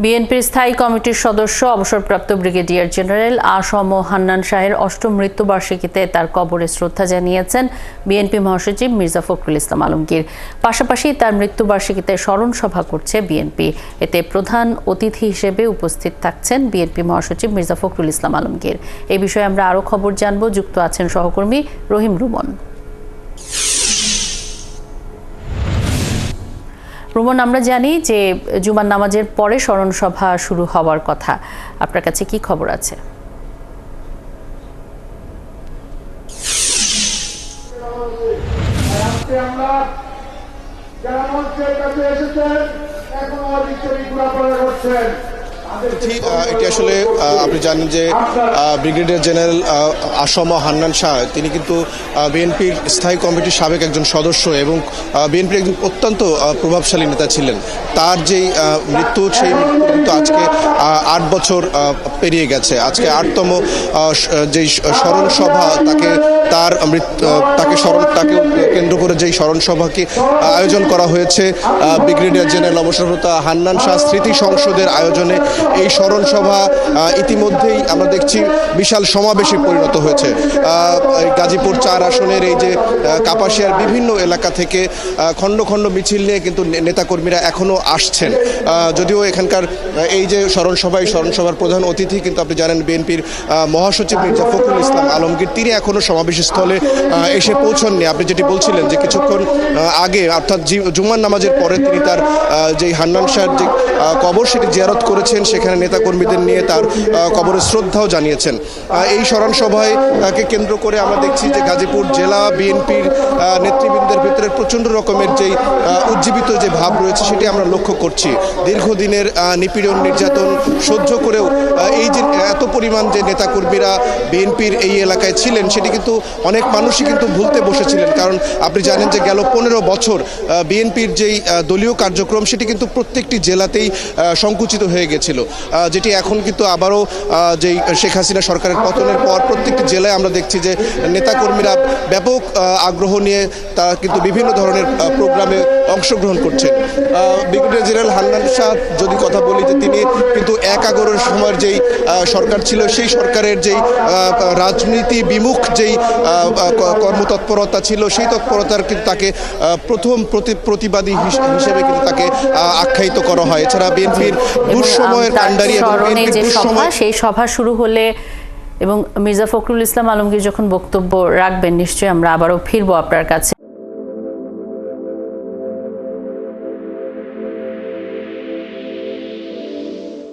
বিএনপির স্থায়ী কমিটির সদস্য অবসরপ্রাপ্ত ব্রিগেডিয়ার জেনারেল আসম হান্নান শাহের অষ্টম মৃত্যুবার্ষিকীতে তার কবরে শ্রদ্ধা জানিয়েছেন বিএনপি মহাসচিব মির্জা ফখরুল ইসলাম আলমগীর। পাশাপাশি তার মৃত্যুবার্ষিকীতে স্মরণ সভা করছে বিএনপি। এতে প্রধান অতিথি হিসেবে উপস্থিত থাকছেন বিএনপি মহাসচিব মির্জা ফখরুল ইসলাম আলমগীর। এই বিষয়ে আমরা আরও খবর জানব, যুক্ত আছেন সহকর্মী রহিম রুমন। রুমন, আমরা জানি যে জুমার নামাজের পরে স্মরণ সভা শুরু হওয়ার কথা, আপনার কাছে কি খবর আছে? এটি আসলে আপনি জানেন যে ব্রিগেডিয়ার জেনারেল আসম হান্নান শাহ তিনি কিন্তু বিএনপির স্থায়ী কমিটির সাবেক একজন সদস্য এবং বিএনপির একজন অত্যন্ত প্রভাবশালী নেতা ছিলেন। তার যেই মৃত্যু, সেই মৃত্যু কিন্তু আজকে ৮ বছর পেরিয়ে গেছে। আজকে ৮তম যেই স্মরণ সভা, তাকে কেন্দ্র করে যেই স্মরণ সভাকে আয়োজন করা হয়েছে ব্রিগেডিয়ার জেনারেল অবসরপ্রাপ্ত হান্নান শাহ স্মৃতি সংসদের আয়োজনে, এই স্মরণ সভা ইতিমধ্যেই আমরা দেখছি বিশাল সমাবেশে পরিণত হয়েছে। গাজীপুর ৪ আসনের এই যে কাপাসিয়ার বিভিন্ন এলাকা থেকে খণ্ড খণ্ড মিছিল নিয়ে কিন্তু নেতাকর্মীরা এখনও আসছেন। যদিও এখানকার এই যে স্মরণ সভার প্রধান অতিথি কিন্তু আপনি জানেন বিএনপির মহাসচিব মির্জা ফখরুল ইসলাম আলমগীর, তিনি এখনও সমাবেশস্থলে এসে পৌঁছননি। আপনি যেটি বলছিলেন যে কিছুক্ষণ আগে, অর্থাৎ জুমার নামাজের পরে তিনি তার যে হান্নান শাহের যে কবর সেটি জিয়ারত করেছেন, সেখানে নেতাকর্মীদের নিয়ে তার কবরে শ্রদ্ধাও জানিয়েছেন। এই স্মরণ সভায় তাকে কেন্দ্র করে আমরা দেখছি যে গাজীপুর জেলা বিএনপির নেতৃবৃন্দের ভিতরে প্রচণ্ড রকমের যেই উজ্জীবিত যে ভাব রয়েছে সেটি আমরা লক্ষ্য করছি। দীর্ঘদিনের নিপীড়ন নির্যাতন সহ্য করেও এই যে এত পরিমাণ যে নেতাকর্মীরা বিএনপির এই এলাকায় ছিলেন, সেটি কিন্তু অনেক মানুষই কিন্তু ভুলতে বসেছিলেন। কারণ আপনি জানেন যে গেল 15 বছর বিএনপির যেই দলীয় কার্যক্রম সেটি কিন্তু প্রত্যেকটি জেলাতেই সংকুচিত হয়ে গেছিল, যেটি এখন কিন্তু আবারও যেই শেখ হাসিনা সরকারের পতনের পর প্রত্যেকটি জেলায় আমরা দেখছি যে নেতাকর্মীরা ব্যাপক আগ্রহ নিয়ে তারা কিন্তু বিভিন্ন ধরনের প্রোগ্রামে অংশগ্রহণ করছেন। ব্রিগেডিয়ার জেনারেল হান্নান শাহ যদি কথা বলি, যে তিনি কিন্তু ১/১১ সময়ের যেই সরকার ছিল, সেই সরকারের যেই রাজনীতি বিমুখ যেই কর্মতৎপরতা ছিল, সেই তৎপরতার কিন্তু তাকে প্রথম প্রতিবাদী হিসেবে কিন্তু তাকে আখ্যায়িত করা হয়। এছাড়া বিএনপির দুঃসময়ের কাণ্ডারি এবং বিএনপির দুঃসময়, সেই সভা শুরু হলে এবং মির্জা ফখরুল ইসলাম আলমগীর যখন বক্তব্য রাখবেন, নিশ্চয়ই আমরা আবারও ফিরবো আপনার কাছে।